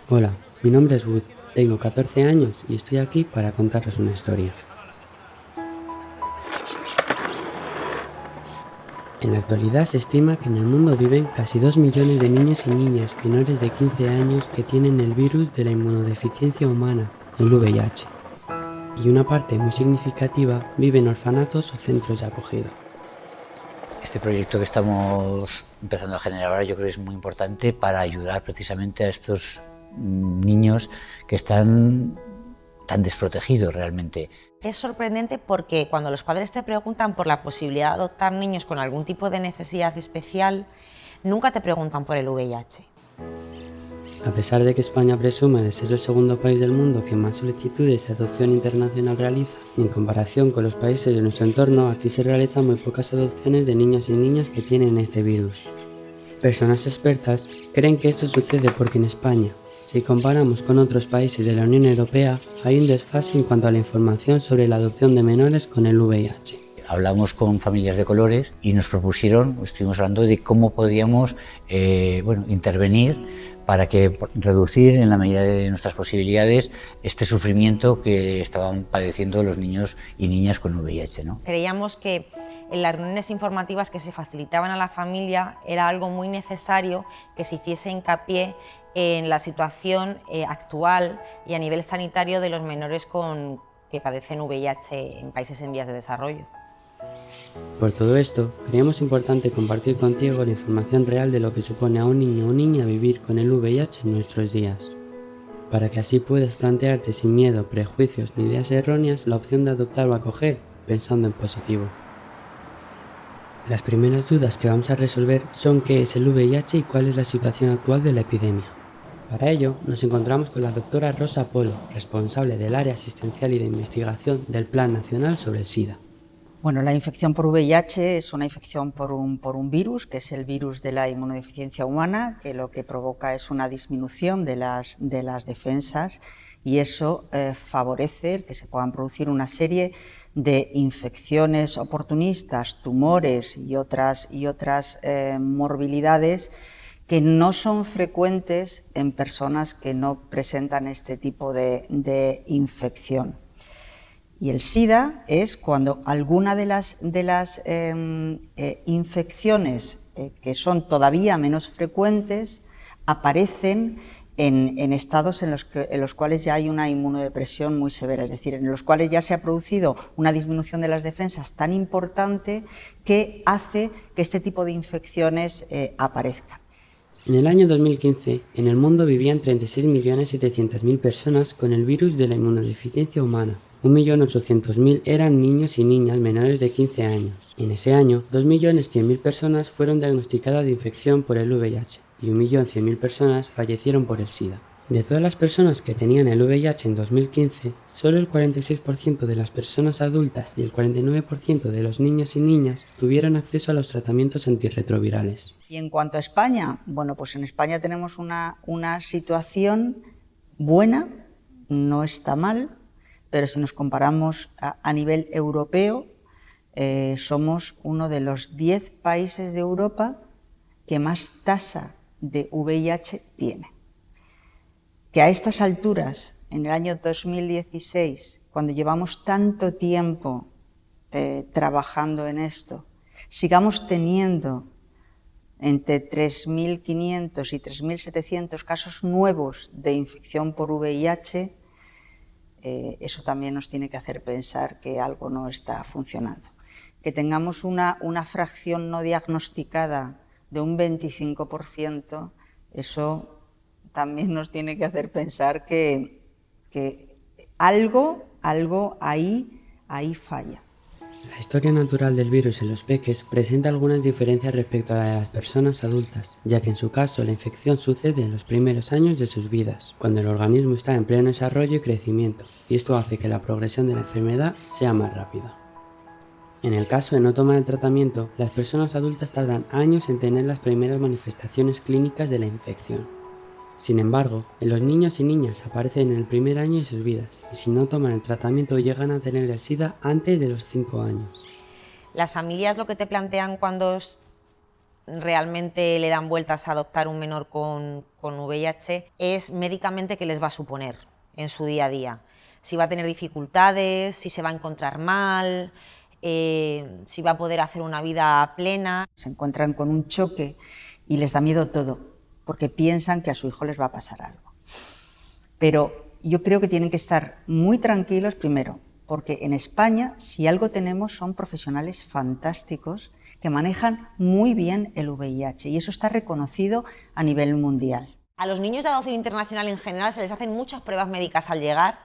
Hola, mi nombre es Wood, tengo 14 años y estoy aquí para contaros una historia. En la actualidad se estima que en el mundo viven casi 2 millones de niños y niñas menores de 15 años que tienen el virus de la inmunodeficiencia humana, el VIH, y una parte muy significativa vive en orfanatos o centros de acogida. Este proyecto que estamos empezando a generar ahora yo creo que es muy importante para ayudar precisamente a estos niños que están tan desprotegidos realmente. Es sorprendente porque cuando los padres te preguntan por la posibilidad de adoptar niños con algún tipo de necesidad especial, nunca te preguntan por el VIH. A pesar de que España presume de ser el segundo país del mundo que más solicitudes de adopción internacional realiza, y en comparación con los países de nuestro entorno, aquí se realizan muy pocas adopciones de niños y niñas que tienen este virus. Personas expertas creen que esto sucede porque en España, si comparamos con otros países de la Unión Europea, hay un desfase en cuanto a la información sobre la adopción de menores con el VIH. Hablamos con familias de colores y nos propusieron, estuvimos hablando de cómo podíamos intervenir para que reducir en la medida de nuestras posibilidades este sufrimiento que estaban padeciendo los niños y niñas con VIH, ¿no? Creíamos que en las reuniones informativas que se facilitaban a la familia era algo muy necesario que se hiciese hincapié en la situación actual y a nivel sanitario de los menores que padecen VIH en países en vías de desarrollo. Por todo esto, creemos importante compartir contigo la información real de lo que supone a un niño o niña vivir con el VIH en nuestros días, para que así puedas plantearte sin miedo, prejuicios ni ideas erróneas la opción de adoptar o acoger, pensando en positivo. Las primeras dudas que vamos a resolver son qué es el VIH y cuál es la situación actual de la epidemia. Para ello, nos encontramos con la doctora Rosa Polo, responsable del área asistencial y de investigación del Plan Nacional sobre el SIDA. Bueno, la infección por VIH es una infección por un virus, que es el virus de la inmunodeficiencia humana, que lo que provoca es una disminución de las defensas y eso favorece que se puedan producir una serie de infecciones oportunistas, tumores y otras morbilidades que no son frecuentes en personas que no presentan este tipo de infección. Y el SIDA es cuando alguna de las infecciones que son todavía menos frecuentes aparecen en estados en los cuales ya hay una inmunodepresión muy severa, es decir, en los cuales ya se ha producido una disminución de las defensas tan importante que hace que este tipo de infecciones aparezcan. En el año 2015, en el mundo vivían 36.700.000 personas con el virus de la inmunodeficiencia humana. 1.800.000 eran niños y niñas menores de 15 años. En ese año, 2.100.000 personas fueron diagnosticadas de infección por el VIH y 1.100.000 personas fallecieron por el SIDA. De todas las personas que tenían el VIH en 2015, solo el 46% de las personas adultas y el 49% de los niños y niñas tuvieron acceso a los tratamientos antirretrovirales. Y en cuanto a España, bueno, pues en España tenemos una situación buena, no está mal, pero si nos comparamos a nivel europeo, somos uno de los 10 países de Europa que más tasa de VIH tiene. Que a estas alturas, en el año 2016, cuando llevamos tanto tiempo trabajando en esto, sigamos teniendo entre 3.500 y 3.700 casos nuevos de infección por VIH, eso también nos tiene que hacer pensar que algo no está funcionando. Que tengamos una fracción no diagnosticada de un 25%, eso también nos tiene que hacer pensar que algo ahí falla. La historia natural del virus en los peques presenta algunas diferencias respecto a la de las personas adultas, ya que en su caso la infección sucede en los primeros años de sus vidas, cuando el organismo está en pleno desarrollo y crecimiento, y esto hace que la progresión de la enfermedad sea más rápida. En el caso de no tomar el tratamiento, las personas adultas tardan años en tener las primeras manifestaciones clínicas de la infección. Sin embargo, en los niños y niñas aparecen en el primer año de sus vidas y si no toman el tratamiento llegan a tener el SIDA antes de los 5 años. Las familias lo que te plantean cuando realmente le dan vueltas a adoptar un menor con VIH es médicamente qué les va a suponer en su día a día. Si va a tener dificultades, si se va a encontrar mal, si va a poder hacer una vida plena. Se encuentran con un choque y les da miedo todo, porque piensan que a su hijo les va a pasar algo. Pero yo creo que tienen que estar muy tranquilos, primero, porque en España, si algo tenemos, son profesionales fantásticos que manejan muy bien el VIH, y eso está reconocido a nivel mundial. A los niños de adopción internacional en general se les hacen muchas pruebas médicas al llegar,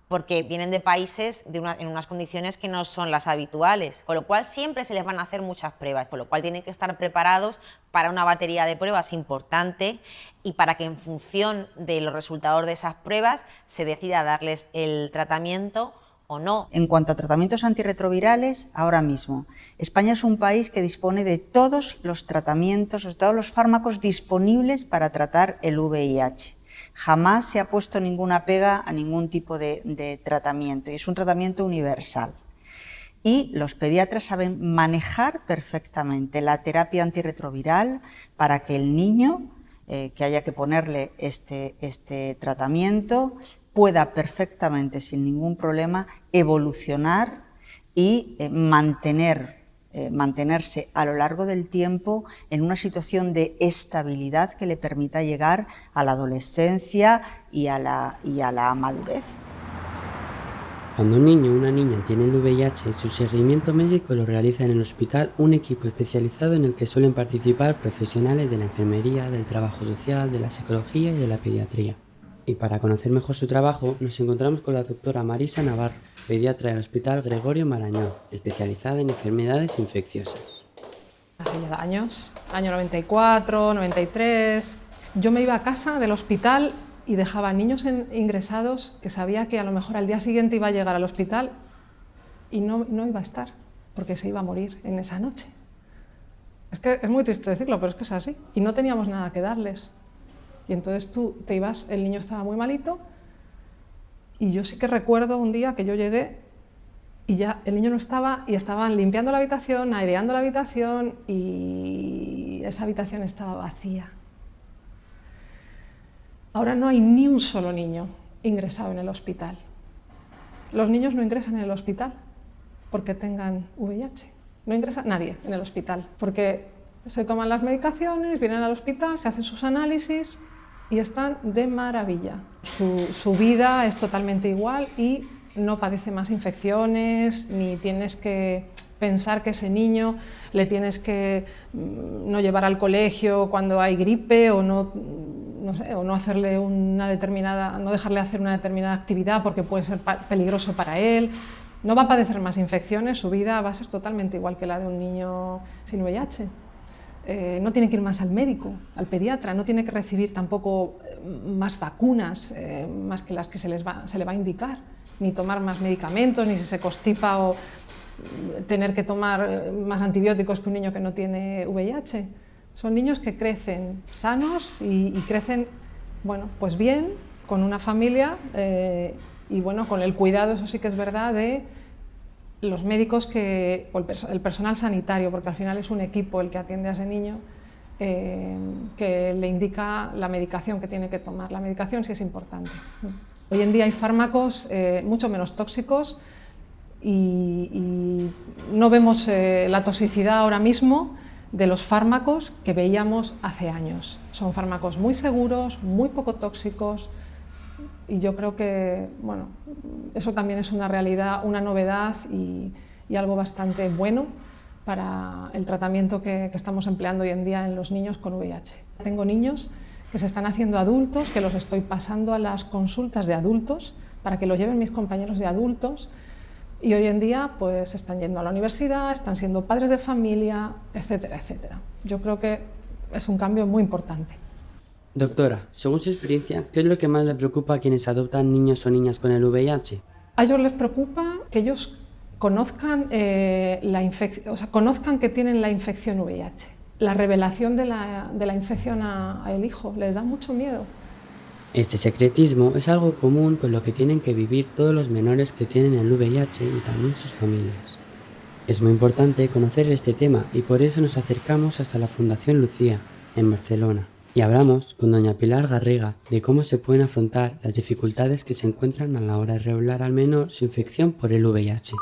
porque vienen de países en unas condiciones que no son las habituales, con lo cual siempre se les van a hacer muchas pruebas, con lo cual tienen que estar preparados para una batería de pruebas importante y para que en función de los resultados de esas pruebas se decida darles el tratamiento o no. En cuanto a tratamientos antirretrovirales, ahora mismo, España es un país que dispone de todos los tratamientos, de todos los fármacos disponibles para tratar el VIH. Jamás se ha puesto ninguna pega a ningún tipo de tratamiento, y es un tratamiento universal. Y los pediatras saben manejar perfectamente la terapia antirretroviral para que el niño que haya que ponerle este tratamiento pueda perfectamente, sin ningún problema, evolucionar y mantenerse a lo largo del tiempo en una situación de estabilidad que le permita llegar a la adolescencia y a la madurez. Cuando un niño o una niña tiene el VIH, su seguimiento médico lo realiza en el hospital un equipo especializado en el que suelen participar profesionales de la enfermería, del trabajo social, de la psicología y de la pediatría. Y para conocer mejor su trabajo, nos encontramos con la doctora Marisa Navarro, pediatra del Hospital Gregorio Marañón, especializada en enfermedades infecciosas. Hace ya años, año 94, 93, yo me iba a casa del hospital y dejaba niños ingresados que sabía que a lo mejor al día siguiente iba a llegar al hospital y no iba a estar, porque se iba a morir en esa noche. Es que es muy triste decirlo, pero es que es así. Y no teníamos nada que darles. Y entonces tú te ibas, el niño estaba muy malito, y yo sí que recuerdo un día que yo llegué y ya el niño no estaba, y estaban limpiando la habitación, aireando la habitación, y esa habitación estaba vacía. Ahora no hay ni un solo niño ingresado en el hospital. Los niños no ingresan en el hospital porque tengan VIH. No ingresa nadie en el hospital porque se toman las medicaciones, vienen al hospital, se hacen sus análisis y están de maravilla. Su vida es totalmente igual y no padece más infecciones, ni tienes que pensar que ese niño le tienes que no llevar al colegio cuando hay gripe o no hacerle no dejarle hacer una determinada actividad porque puede ser peligroso para él. No va a padecer más infecciones, su vida va a ser totalmente igual que la de un niño sin VIH. No tiene que ir más al médico, al pediatra, no tiene que recibir tampoco más vacunas, más que las que se le va a indicar, ni tomar más medicamentos, ni si se constipa o tener que tomar más antibióticos que un niño que no tiene VIH. Son niños que crecen sanos y crecen, bueno, pues bien, con una familia y bueno, con el cuidado, eso sí que es verdad, de los médicos o el personal sanitario, porque al final es un equipo el que atiende a ese niño, que le indica la medicación que tiene que tomar. La medicación sí es importante. Hoy en día hay fármacos mucho menos tóxicos y no vemos la toxicidad ahora mismo de los fármacos que veíamos hace años. Son fármacos muy seguros, muy poco tóxicos, y yo creo que bueno, eso también es una realidad, una novedad y algo bastante bueno para el tratamiento que estamos empleando hoy en día en los niños con VIH. Tengo niños que se están haciendo adultos, que los estoy pasando a las consultas de adultos para que lo lleven mis compañeros de adultos, y hoy en día pues están yendo a la universidad, están siendo padres de familia, etcétera, etcétera. Yo creo que es un cambio muy importante. Doctora, según su experiencia, ¿qué es lo que más le preocupa a quienes adoptan niños o niñas con el VIH? A ellos les preocupa que ellos conozcan, conozcan que tienen la infección VIH. La revelación de la infección al hijo les da mucho miedo. Este secretismo es algo común con lo que tienen que vivir todos los menores que tienen el VIH y también sus familias. Es muy importante conocer este tema y por eso nos acercamos hasta la Fundación Lucía, en Barcelona, y hablamos con doña Pilar Garriga de cómo se pueden afrontar las dificultades que se encuentran a la hora de revelar al menor su infección por el VIH.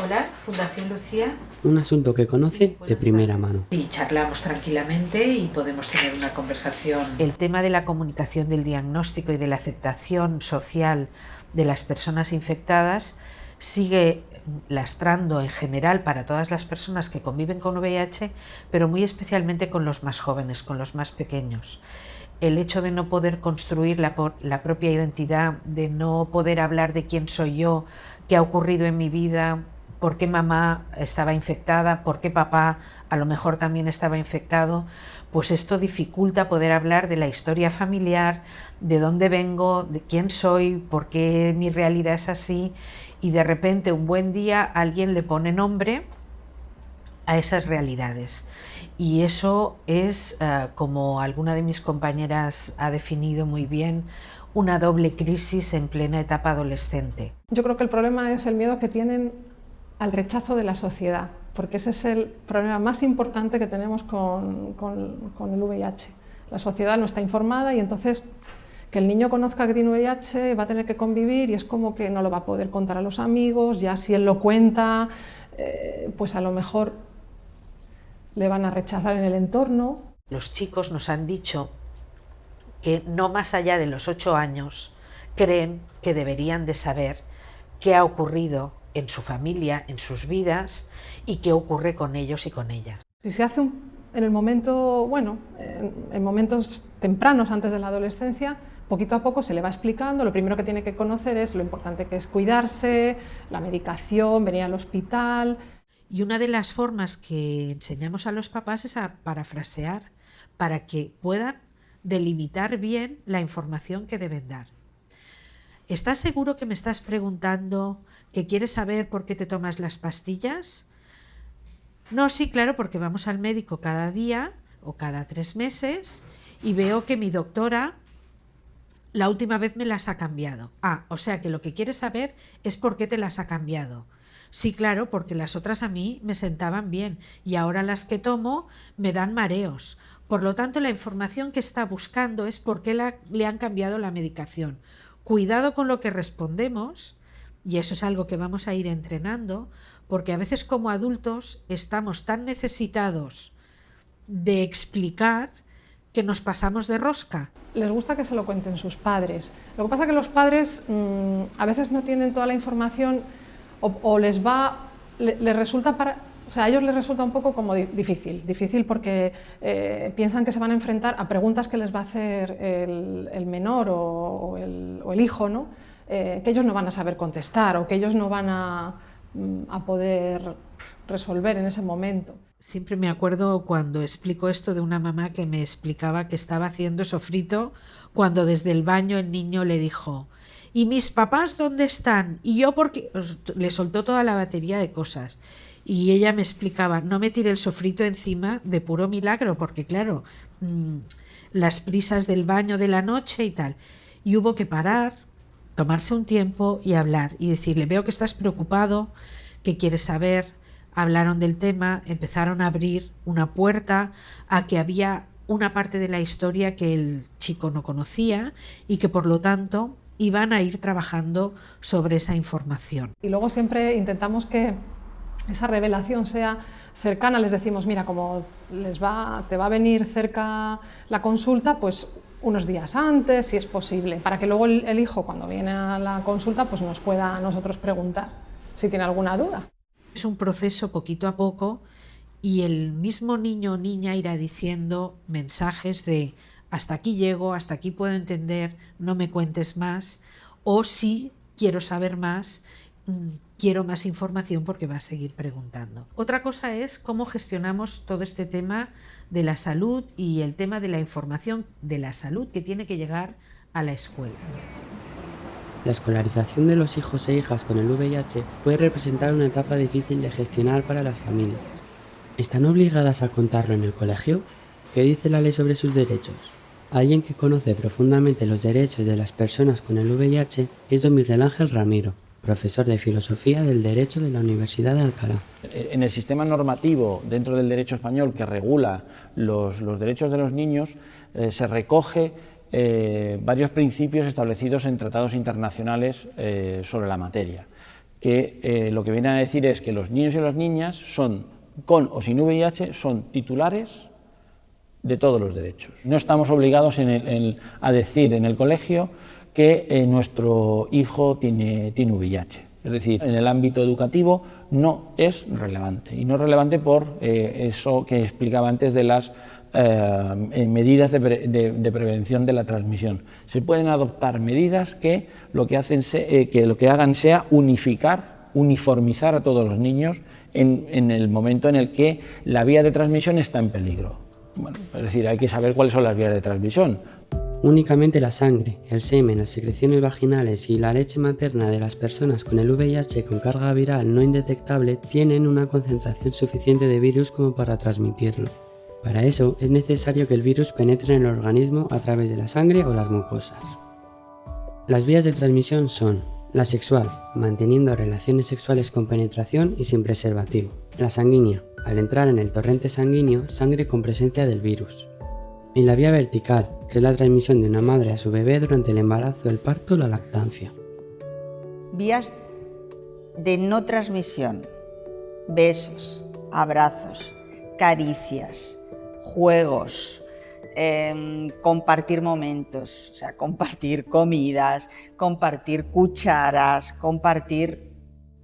Hola, Fundación Lucía. Un asunto que conoce de primera mano. Y charlamos tranquilamente y podemos tener una conversación. El tema de la comunicación del diagnóstico y de la aceptación social de las personas infectadas sigue lastrando en general para todas las personas que conviven con VIH, pero muy especialmente con los más jóvenes, con los más pequeños. El hecho de no poder construir la propia identidad, de no poder hablar de quién soy yo, qué ha ocurrido en mi vida, por qué mamá estaba infectada, por qué papá a lo mejor también estaba infectado, pues esto dificulta poder hablar de la historia familiar, de dónde vengo, de quién soy, por qué mi realidad es así, y de repente un buen día alguien le pone nombre a esas realidades. Y eso es, como alguna de mis compañeras ha definido muy bien, una doble crisis en plena etapa adolescente. Yo creo que el problema es el miedo que tienen al rechazo de la sociedad, porque ese es el problema más importante que tenemos con el VIH. La sociedad no está informada y entonces que el niño conozca que tiene VIH va a tener que convivir y es como que no lo va a poder contar a los amigos, ya si él lo cuenta, pues a lo mejor le van a rechazar en el entorno. Los chicos nos han dicho que no más allá de los 8 años creen que deberían de saber qué ha ocurrido en su familia, en sus vidas y qué ocurre con ellos y con ellas. Si se hace en el momento, bueno, en momentos tempranos antes de la adolescencia, poquito a poco se le va explicando. Lo primero que tiene que conocer es lo importante que es cuidarse, la medicación, venir al hospital. Y una de las formas que enseñamos a los papás es a parafrasear para que puedan delimitar bien la información que deben dar. ¿Estás seguro que me estás preguntando que quieres saber por qué te tomas las pastillas? No, sí, claro, porque vamos al médico cada día o cada 3 meses y veo que mi doctora la última vez me las ha cambiado. Ah, o sea que lo que quieres saber es por qué te las ha cambiado. Sí, claro, porque las otras a mí me sentaban bien y ahora las que tomo me dan mareos. Por lo tanto, la información que está buscando es por qué le han cambiado la medicación. Cuidado con lo que respondemos, y eso es algo que vamos a ir entrenando, porque a veces como adultos estamos tan necesitados de explicar que nos pasamos de rosca. Les gusta que se lo cuenten sus padres. Lo que pasa es que los padres a veces no tienen toda la información o les resulta a ellos les resulta un poco como difícil porque piensan que se van a enfrentar a preguntas que les va a hacer el menor o el hijo, ¿no? Que ellos no van a saber contestar o que ellos no van a poder resolver en ese momento. Siempre me acuerdo cuando explico esto de una mamá que me explicaba que estaba haciendo sofrito cuando desde el baño el niño le dijo: ¿y mis papás dónde están? Y yo, porque le soltó toda la batería de cosas. Y ella me explicaba: no me tire el sofrito encima de puro milagro, porque claro, las prisas del baño de la noche y tal. Y hubo que parar, tomarse un tiempo y hablar y decirle: veo que estás preocupado, que quieres saber. Hablaron del tema, empezaron a abrir una puerta a que había una parte de la historia que el chico no conocía y que por lo tanto iban a ir trabajando sobre esa información. Y luego siempre intentamos que esa revelación sea cercana. Les decimos: mira, como te va a venir cerca la consulta, pues unos días antes, si es posible, para que luego el hijo, cuando viene a la consulta, pues nos pueda a nosotros preguntar si tiene alguna duda. Es un proceso poquito a poco y el mismo niño o niña irá diciendo mensajes de: hasta aquí llego, hasta aquí puedo entender, no me cuentes más, o sí, quiero saber más, quiero más información, porque va a seguir preguntando. Otra cosa es cómo gestionamos todo este tema de la salud y el tema de la información de la salud que tiene que llegar a la escuela. La escolarización de los hijos e hijas con el VIH puede representar una etapa difícil de gestionar para las familias. ¿Están obligadas a contarlo en el colegio? ¿Qué dice la ley sobre sus derechos? Alguien que conoce profundamente los derechos de las personas con el VIH es don Miguel Ángel Ramiro, profesor de Filosofía del Derecho de la Universidad de Alcalá. En el sistema normativo dentro del derecho español que regula los derechos de los niños se recoge varios principios establecidos en tratados internacionales sobre la materia, que lo que viene a decir es que los niños y las niñas son, con o sin VIH, son titulares de todos los derechos. No estamos obligados a decir en el colegio que nuestro hijo tiene VIH. Es decir, en el ámbito educativo no es relevante, y no es relevante por eso que explicaba antes de las medidas de prevención de la transmisión. Se pueden adoptar medidas que lo que hagan sea uniformizar a todos los niños en el momento en el que la vía de transmisión está en peligro. Bueno, es decir, hay que saber cuáles son las vías de transmisión. Únicamente la sangre, el semen, las secreciones vaginales y la leche materna de las personas con el VIH con carga viral no indetectable tienen una concentración suficiente de virus como para transmitirlo. Para eso es necesario que el virus penetre en el organismo a través de la sangre o las mucosas. Las vías de transmisión son la sexual, manteniendo relaciones sexuales con penetración y sin preservativo. La sanguínea, al entrar en el torrente sanguíneo, sangre con presencia del virus. Y la vía vertical, que es la transmisión de una madre a su bebé durante el embarazo, el parto o la lactancia. Vías de no transmisión: besos, abrazos, caricias, juegos, compartir momentos, o sea, compartir comidas, compartir cucharas, compartir...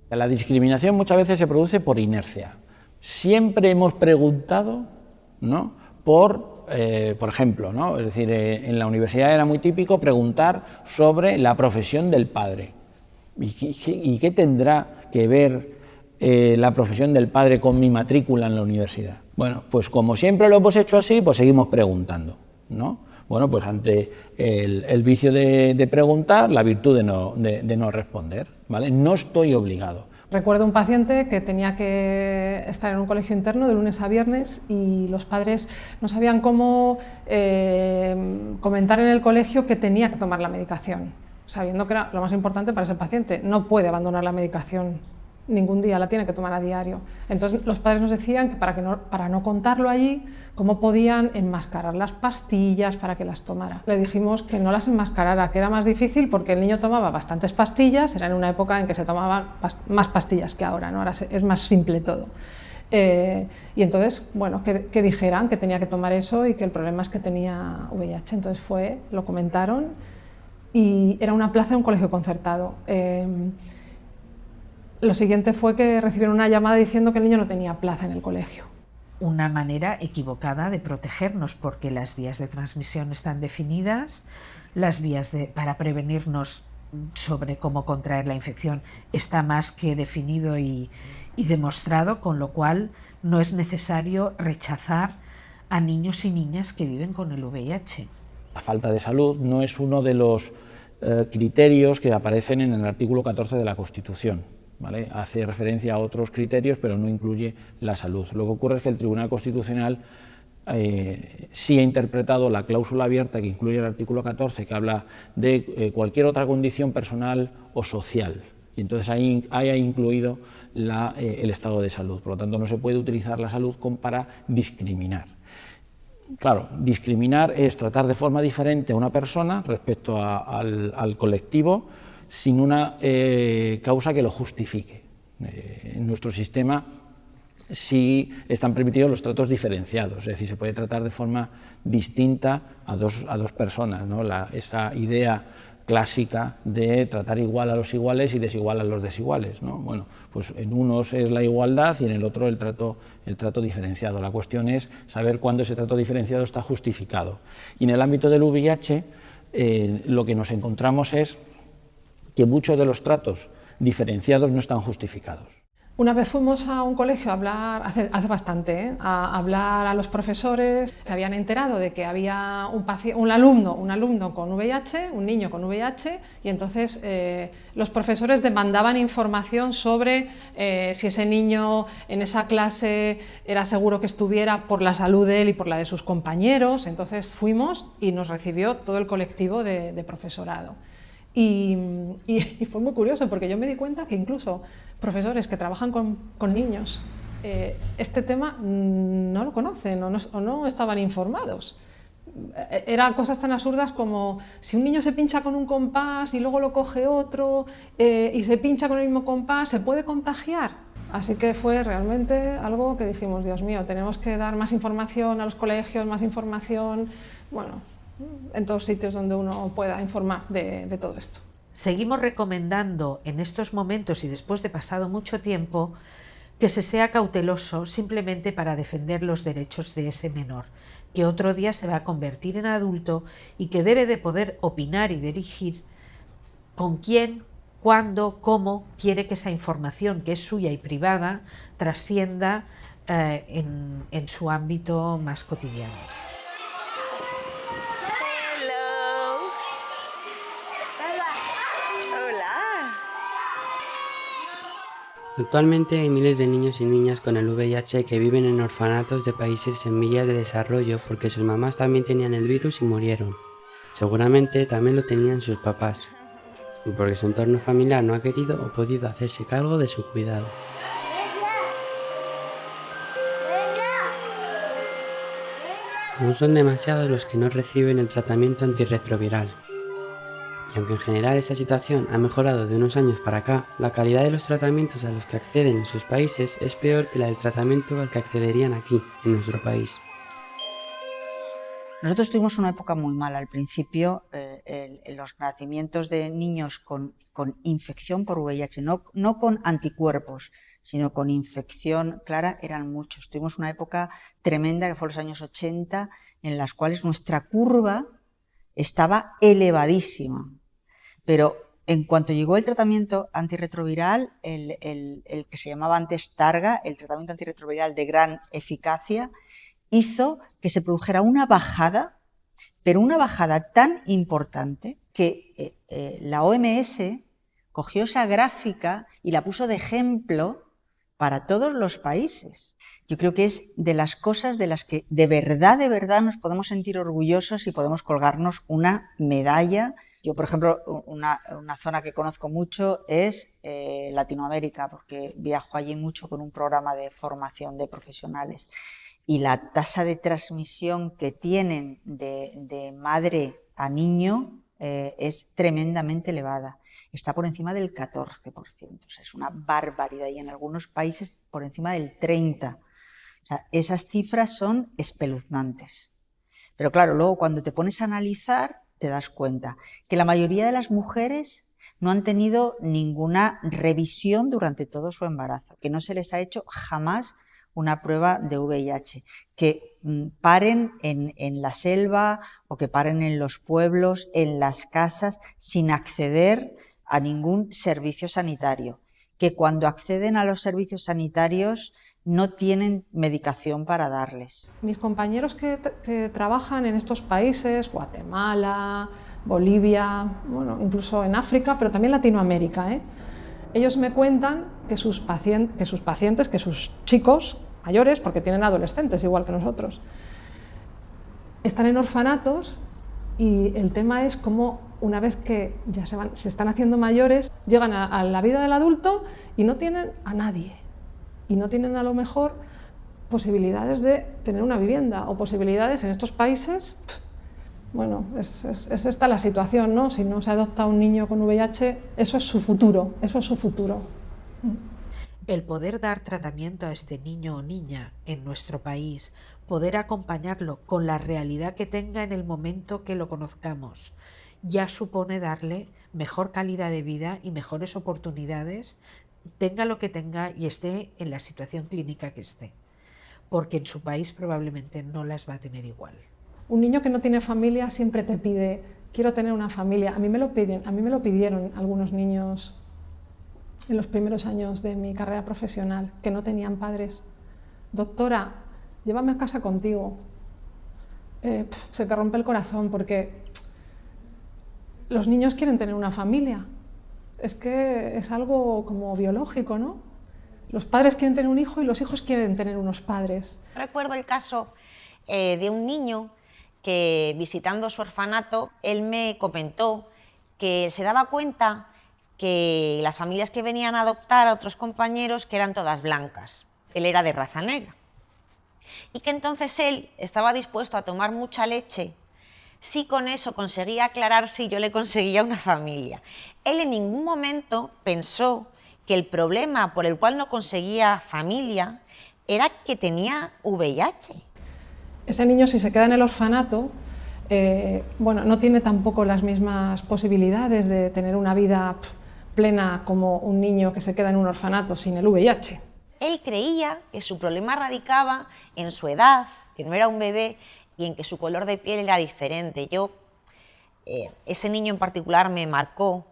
La discriminación muchas veces se produce por inercia. Siempre hemos preguntado, ¿no?, por ejemplo, ¿no?, es decir, en la universidad era muy típico preguntar sobre la profesión del padre. ¿Y qué tendrá que ver la profesión del padre con mi matrícula en la universidad? Bueno, pues como siempre lo hemos hecho así, pues seguimos preguntando, ¿no? Bueno, pues ante el vicio de preguntar, la virtud de no responder, ¿vale? No estoy obligado. Recuerdo un paciente que tenía que estar en un colegio interno de lunes a viernes y los padres no sabían cómo comentar en el colegio que tenía que tomar la medicación, sabiendo que era lo más importante para ese paciente. No puede abandonar la medicación ningún día, la tiene que tomar a diario. Entonces los padres nos decían que para no contarlo allí, cómo podían enmascarar las pastillas para que las tomara. Le dijimos que no las enmascarara, que era más difícil porque el niño tomaba bastantes pastillas, era en una época en que se tomaban más pastillas que ahora, ¿no? Ahora es más simple todo. Y entonces, bueno, que dijeran que tenía que tomar eso y que el problema es que tenía VIH. Entonces lo comentaron y era una plaza en un colegio concertado. Lo siguiente fue que recibieron una llamada diciendo que el niño no tenía plaza en el colegio. Una manera equivocada de protegernos, porque las vías de transmisión están definidas, las vías para prevenirnos sobre cómo contraer la infección está más que definido y demostrado, con lo cual no es necesario rechazar a niños y niñas que viven con el VIH. La falta de salud no es uno de los criterios que aparecen en el artículo 14 de la Constitución. ¿Vale? Hace referencia a otros criterios, pero no incluye la salud. Lo que ocurre es que el Tribunal Constitucional sí ha interpretado la cláusula abierta que incluye el artículo 14, que habla de cualquier otra condición personal o social, y entonces ahí ha incluido el estado de salud. Por lo tanto, no se puede utilizar la salud para discriminar. Claro, discriminar es tratar de forma diferente a una persona respecto al colectivo, sin una causa que lo justifique. En nuestro sistema sí están permitidos los tratos diferenciados, es decir, se puede tratar de forma distinta a dos personas, ¿no? Esa idea clásica de tratar igual a los iguales y desigual a los desiguales, ¿no? Bueno, pues en unos es la igualdad y en el otro el trato diferenciado. La cuestión es saber cuándo ese trato diferenciado está justificado. Y en el ámbito del VIH lo que nos encontramos es que muchos de los tratos diferenciados no están justificados. Una vez fuimos a un colegio a hablar, hace bastante, a hablar a los profesores. Se habían enterado de que había un alumno con VIH, un niño con VIH, y entonces los profesores demandaban información sobre si ese niño en esa clase era seguro que estuviera por la salud de él y por la de sus compañeros. Entonces fuimos y nos recibió todo el colectivo de profesorado. Y fue muy curioso porque yo me di cuenta que incluso profesores que trabajan con niños este tema no lo conocen o no estaban informados. Eran cosas tan absurdas como si un niño se pincha con un compás y luego lo coge otro y se pincha con el mismo compás, ¿se puede contagiar? Así que fue realmente algo que dijimos, Dios mío, tenemos que dar más información a los colegios, más información, bueno, en todos sitios donde uno pueda informar de todo esto. Seguimos recomendando en estos momentos y después de pasado mucho tiempo que se sea cauteloso simplemente para defender los derechos de ese menor, que otro día se va a convertir en adulto y que debe de poder opinar y dirigir con quién, cuándo, cómo quiere que esa información, que es suya y privada, trascienda en su ámbito más cotidiano. Actualmente hay miles de niños y niñas con el VIH que viven en orfanatos de países en vías de desarrollo porque sus mamás también tenían el virus y murieron. Seguramente también lo tenían sus papás, y porque su entorno familiar no ha querido o podido hacerse cargo de su cuidado. Aún son demasiados los que no reciben el tratamiento antirretroviral. Y aunque en general esta situación ha mejorado de unos años para acá, la calidad de los tratamientos a los que acceden en sus países es peor que la del tratamiento al que accederían aquí, en nuestro país. Nosotros tuvimos una época muy mala al principio, los nacimientos de niños con infección por VIH, no con anticuerpos, sino con infección clara, eran muchos. Tuvimos una época tremenda, que fue los años 80, en las cuales nuestra curva estaba elevadísima. Pero en cuanto llegó el tratamiento antirretroviral, el que se llamaba antes Targa, el tratamiento antirretroviral de gran eficacia, hizo que se produjera una bajada, pero una bajada tan importante que la OMS cogió esa gráfica y la puso de ejemplo para todos los países. Yo creo que es de las cosas de las que de verdad nos podemos sentir orgullosos y podemos colgarnos una medalla. Yo, por ejemplo, una zona que conozco mucho es Latinoamérica, porque viajo allí mucho con un programa de formación de profesionales. Y la tasa de transmisión que tienen de madre a niño es tremendamente elevada. Está por encima del 14%, o sea, es una barbaridad, y en algunos países por encima del 30%. O sea, esas cifras son espeluznantes. Pero claro, luego cuando te pones a analizar, te das cuenta que la mayoría de las mujeres no han tenido ninguna revisión durante todo su embarazo, que no se les ha hecho jamás una prueba de VIH, que paren en la selva o que paren en los pueblos, en las casas, sin acceder a ningún servicio sanitario, que cuando acceden a los servicios sanitarios no tienen medicación para darles. Mis compañeros que trabajan en estos países, Guatemala, Bolivia, bueno, incluso en África, pero también Latinoamérica, ellos me cuentan que sus pacientes, que sus chicos mayores, porque tienen adolescentes igual que nosotros, están en orfanatos, y el tema es cómo una vez que ya se están haciendo mayores, llegan a la vida del adulto y no tienen a nadie, y no tienen a lo mejor posibilidades de tener una vivienda o posibilidades en estos países. Bueno, es esta la situación, ¿no? Si no se adopta un niño con VIH, eso es su futuro, El poder dar tratamiento a este niño o niña en nuestro país, poder acompañarlo con la realidad que tenga en el momento que lo conozcamos, ya supone darle mejor calidad de vida y mejores oportunidades, tenga lo que tenga y esté en la situación clínica que esté, porque en su país probablemente no las va a tener igual. Un niño que no tiene familia siempre te pide, quiero tener una familia. A mí me lo pidieron algunos niños en los primeros años de mi carrera profesional, que no tenían padres. Doctora, llévame a casa contigo. Se te rompe el corazón porque los niños quieren tener una familia. Es que es algo como biológico, ¿no? Los padres quieren tener un hijo y los hijos quieren tener unos padres. Recuerdo el caso de un niño que, visitando su orfanato, él me comentó que se daba cuenta que las familias que venían a adoptar a otros compañeros que eran todas blancas. Él era de raza negra. Y que entonces él estaba dispuesto a tomar mucha leche si con eso conseguía aclararse y yo le conseguía una familia. Él en ningún momento pensó que el problema por el cual no conseguía familia era que tenía VIH. Ese niño, si se queda en el orfanato, bueno, no tiene tampoco las mismas posibilidades de tener una vida plena como un niño que se queda en un orfanato sin el VIH. Él creía que su problema radicaba en su edad, que no era un bebé, y en que su color de piel era diferente. Ese niño en particular me marcó,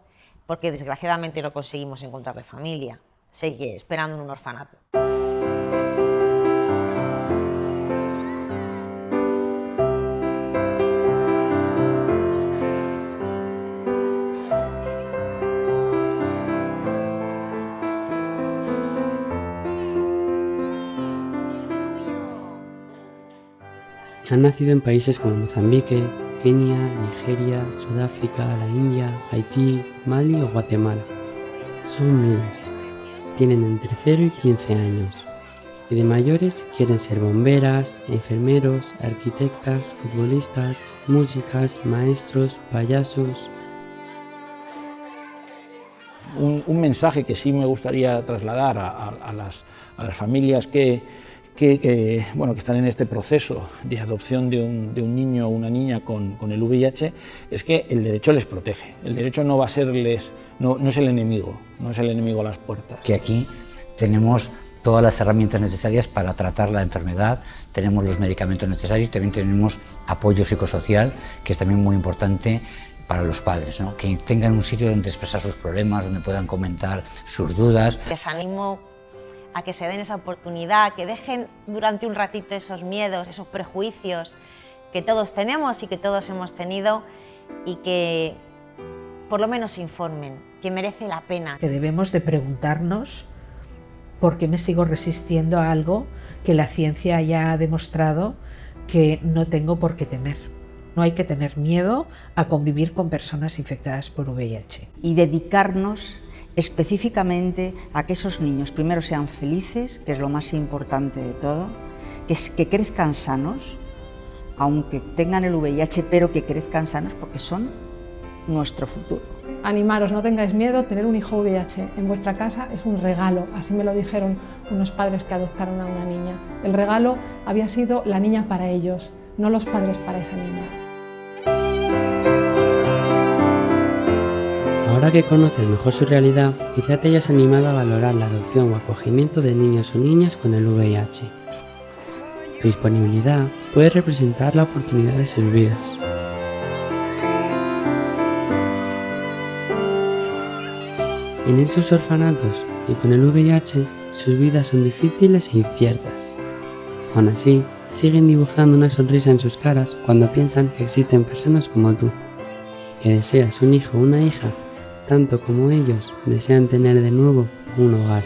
porque desgraciadamente no conseguimos encontrarle familia. Seguí esperando en un orfanato. Han nacido en países como Mozambique, Kenia, Nigeria, Sudáfrica, la India, Haití, Mali o Guatemala. Son miles. Tienen entre 0 y 15 años. Y de mayores quieren ser bomberas, enfermeros, arquitectas, futbolistas, músicas, maestros, payasos. Un mensaje que sí me gustaría trasladar a las familias que están en este proceso de adopción de un niño o una niña con el VIH, es que el derecho les protege. El derecho no va a serles, no es el enemigo a las puertas. Que aquí tenemos todas las herramientas necesarias para tratar la enfermedad, tenemos los medicamentos necesarios, también tenemos apoyo psicosocial, que es también muy importante para los padres, ¿no? Que tengan un sitio donde expresar sus problemas, donde puedan comentar sus dudas. Les animo a que se den esa oportunidad, que dejen durante un ratito esos miedos, esos prejuicios que todos tenemos y que todos hemos tenido, y que por lo menos se informen, que merece la pena. Que debemos de preguntarnos por qué me sigo resistiendo a algo que la ciencia ya ha demostrado que no tengo por qué temer. No hay que tener miedo a convivir con personas infectadas por VIH. Y dedicarnos específicamente a que esos niños primero sean felices, que es lo más importante de todo, que crezcan sanos, aunque tengan el VIH, pero que crezcan sanos porque son nuestro futuro. Animaros, no tengáis miedo, tener un hijo VIH en vuestra casa es un regalo, así me lo dijeron unos padres que adoptaron a una niña. El regalo había sido la niña para ellos, no los padres para esa niña. Ahora que conoces mejor su realidad, quizá te hayas animado a valorar la adopción o acogimiento de niños o niñas con el VIH. Tu disponibilidad puede representar la oportunidad de sus vidas. En esos orfanatos y con el VIH, sus vidas son difíciles e inciertas. Aún así, siguen dibujando una sonrisa en sus caras cuando piensan que existen personas como tú, que deseas un hijo o una hija tanto como ellos desean tener de nuevo un hogar.